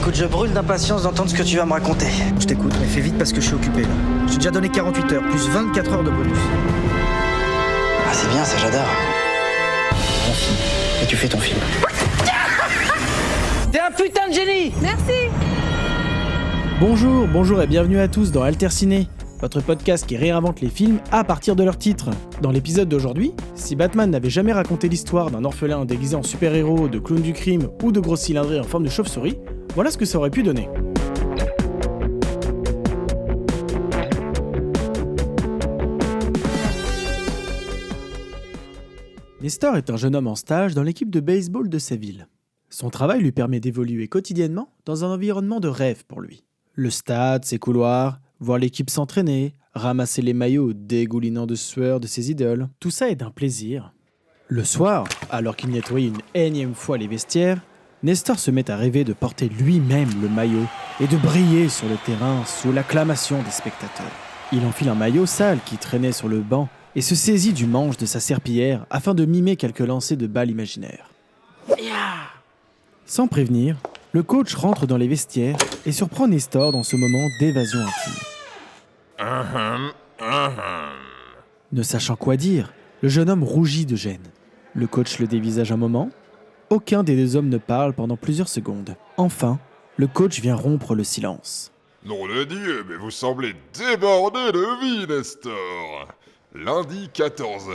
Écoute, je brûle d'impatience d'entendre ce que tu vas me raconter. Je t'écoute, mais fais vite parce que je suis occupé là. J'ai déjà donné 48 heures, plus 24 heures de bonus. Ah, c'est bien, ça, j'adore. Mon film. Et tu fais ton film. T'es un putain de génie! Merci. Bonjour et bienvenue à tous dans Alterciné, votre podcast qui réinvente les films à partir de leur titre. Dans l'épisode d'aujourd'hui, si Batman n'avait jamais raconté l'histoire d'un orphelin déguisé en super-héros, de clown du crime ou de gros cylindrés en forme de chauve-souris, voilà ce que ça aurait pu donner. Nestor est un jeune homme en stage dans l'équipe de baseball de sa ville. Son travail lui permet d'évoluer quotidiennement dans un environnement de rêve pour lui. Le stade, ses couloirs, voir l'équipe s'entraîner, ramasser les maillots dégoulinants de sueur de ses idoles, tout ça est d'un plaisir. Le soir, alors qu'il nettoyait une énième fois les vestiaires, Nestor se met à rêver de porter lui-même le maillot et de briller sur le terrain sous l'acclamation des spectateurs. Il enfile un maillot sale qui traînait sur le banc et se saisit du manche de sa serpillière afin de mimer quelques lancers de balles imaginaires. Sans prévenir, le coach rentre dans les vestiaires et surprend Nestor dans ce moment d'évasion intime. Ne sachant quoi dire, le jeune homme rougit de gêne. Le coach le dévisage un moment. Aucun des deux hommes ne parle pendant plusieurs secondes. Enfin, le coach vient rompre le silence. Nom de Dieu, mais vous semblez débordé de vie, Nestor. Lundi 14h,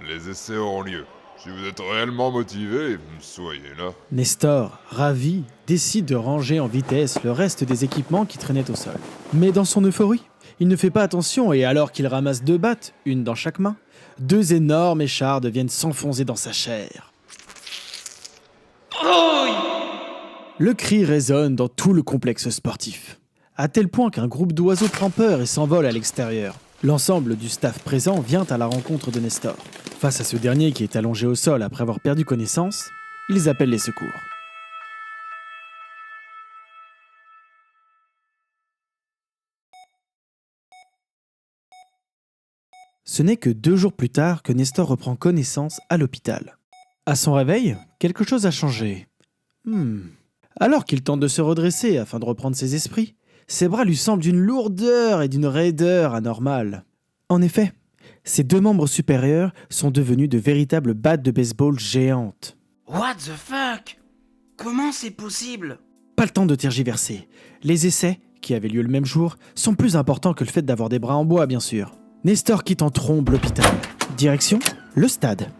les essais auront lieu. Si vous êtes réellement motivé, soyez là. Nestor, ravi, décide de ranger en vitesse le reste des équipements qui traînaient au sol. Mais dans son euphorie, il ne fait pas attention et alors qu'il ramasse 2 battes, une dans chaque main, 2 énormes échardes viennent s'enfoncer dans sa chair. Le cri résonne dans tout le complexe sportif, à tel point qu'un groupe d'oiseaux prend peur et s'envole à l'extérieur. L'ensemble du staff présent vient à la rencontre de Nestor. Face à ce dernier qui est allongé au sol après avoir perdu connaissance, ils appellent les secours. Ce n'est que 2 jours plus tard que Nestor reprend connaissance à l'hôpital. À son réveil, quelque chose a changé. Alors qu'il tente de se redresser afin de reprendre ses esprits, ses bras lui semblent d'une lourdeur et d'une raideur anormales. En effet, ses 2 membres supérieurs sont devenus de véritables battes de baseball géantes. What the fuck? Comment c'est possible? Pas le temps de tergiverser. Les essais, qui avaient lieu le même jour, sont plus importants que le fait d'avoir des bras en bois, bien sûr. Nestor quitte en trombe l'hôpital. Direction, le stade.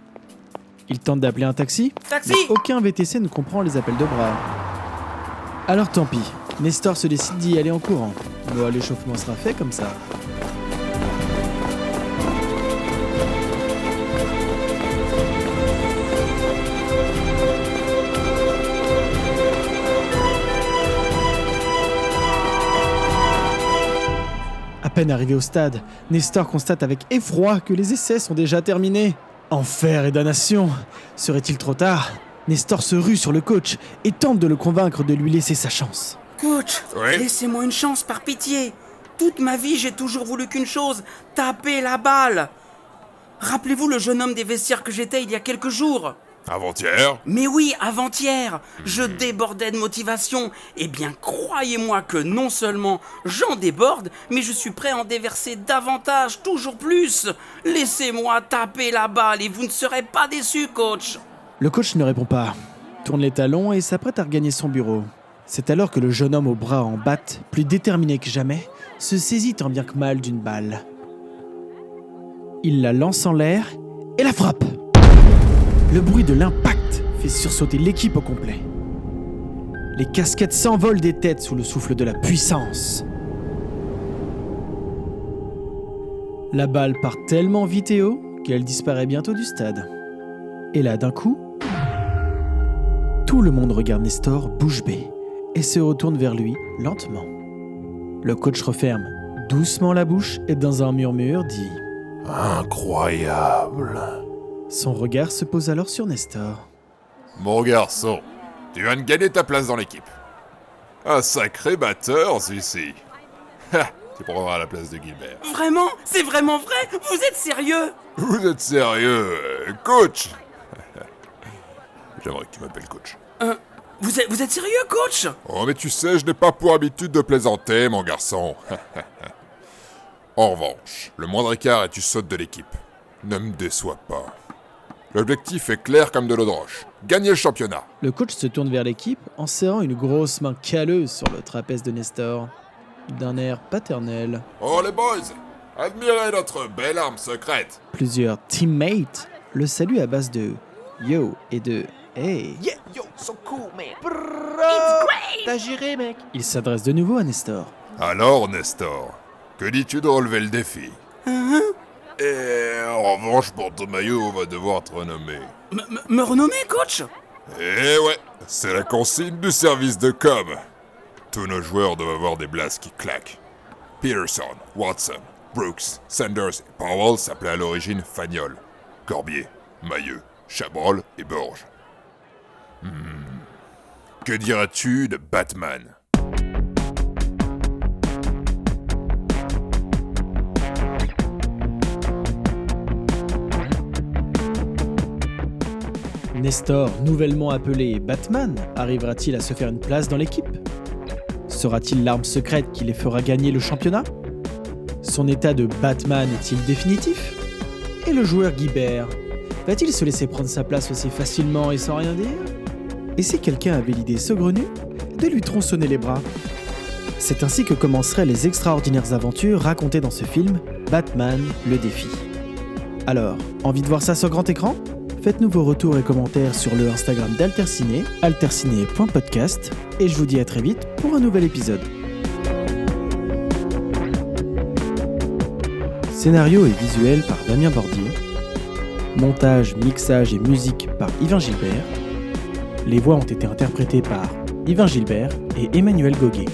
Il tente d'appeler un taxi, Taxi! mais aucun VTC ne comprend les appels de bras. Alors tant pis, Nestor se décide d'y aller en courant. Bon, l'échauffement sera fait comme ça. À peine arrivé au stade, Nestor constate avec effroi que les essais sont déjà terminés. Enfer et damnation! Serait-il trop tard? Nestor se rue sur le coach et tente de le convaincre de lui laisser sa chance. Coach, Oui? laissez-moi une chance par pitié. Toute ma vie, j'ai toujours voulu qu'une chose, taper la balle. Rappelez-vous le jeune homme des vestiaires que j'étais il y a quelques jours? Avant-hier? Mais oui, avant-hier, je débordais de motivation. Eh bien, croyez-moi que non seulement j'en déborde, mais je suis prêt à en déverser davantage, toujours plus. Laissez-moi taper la balle et vous ne serez pas déçus, coach. Le coach ne répond pas, tourne les talons et s'apprête à regagner son bureau. C'est alors que le jeune homme aux bras en batte, plus déterminé que jamais, se saisit tant bien que mal d'une balle. Il la lance en l'air et la frappe. Le bruit de l'impact fait sursauter l'équipe au complet. Les casquettes s'envolent des têtes sous le souffle de la puissance. La balle part tellement vite et haut qu'elle disparaît bientôt du stade. Et là, d'un coup, tout le monde regarde Nestor bouche bée et se retourne vers lui lentement. Le coach referme doucement la bouche et dans un murmure dit « Incroyable. Son regard se pose alors sur Nestor. Mon garçon, tu viens de gagner ta place dans l'équipe. Un sacré batteur, celui-ci. Tu prendras la place de Gilbert. Vraiment? C'est vraiment vrai? Vous êtes sérieux? Vous êtes sérieux, coach? J'aimerais que tu m'appelles coach. Vous êtes sérieux, coach? Oh, mais tu sais, je n'ai pas pour habitude de plaisanter, mon garçon. En revanche, le moindre écart et tu sautes de l'équipe. Ne me déçois pas. L'objectif est clair comme de l'eau de roche. Gagner le championnat. Le coach se tourne vers l'équipe en serrant une grosse main calleuse sur le trapèze de Nestor, d'un air paternel. Oh les boys, admirez notre belle arme secrète. Plusieurs teammates le saluent à base de « yo » et de « hey ». Yeah, yo, so cool, man. T'as géré, mec. Il s'adresse de nouveau à Nestor. Alors, Nestor, que dis-tu de relever le défi? Et en revanche, pour ton maillot, on va devoir te renommer. Me renommer, coach? Eh ouais, c'est la consigne du service de com. Tous nos joueurs doivent avoir des blasts qui claquent. Peterson, Watson, Brooks, Sanders et Powell s'appelaient à l'origine Fagnol, Corbier, Mailleux, Chabrol et Borges. Que dirais-tu de Batman? Nestor, nouvellement appelé Batman, arrivera-t-il à se faire une place dans l'équipe? Sera-t-il l'arme secrète qui les fera gagner le championnat? Son état de Batman est-il définitif? Et le joueur Guibert, va-t-il se laisser prendre sa place aussi facilement et sans rien dire? Et si quelqu'un avait l'idée saugrenue de lui tronçonner les bras? C'est ainsi que commenceraient les extraordinaires aventures racontées dans ce film, Batman, le défi. Alors, envie de voir ça sur grand écran? Faites-nous vos retours et commentaires sur le Instagram d'Alterciné, alterciné.podcast, et je vous dis à très vite pour un nouvel épisode. Scénario et visuel par Damien Bordier. Montage, mixage et musique par Yvain Gilbert. Les voix ont été interprétées par Yvain Gilbert et Emmanuel Goguet.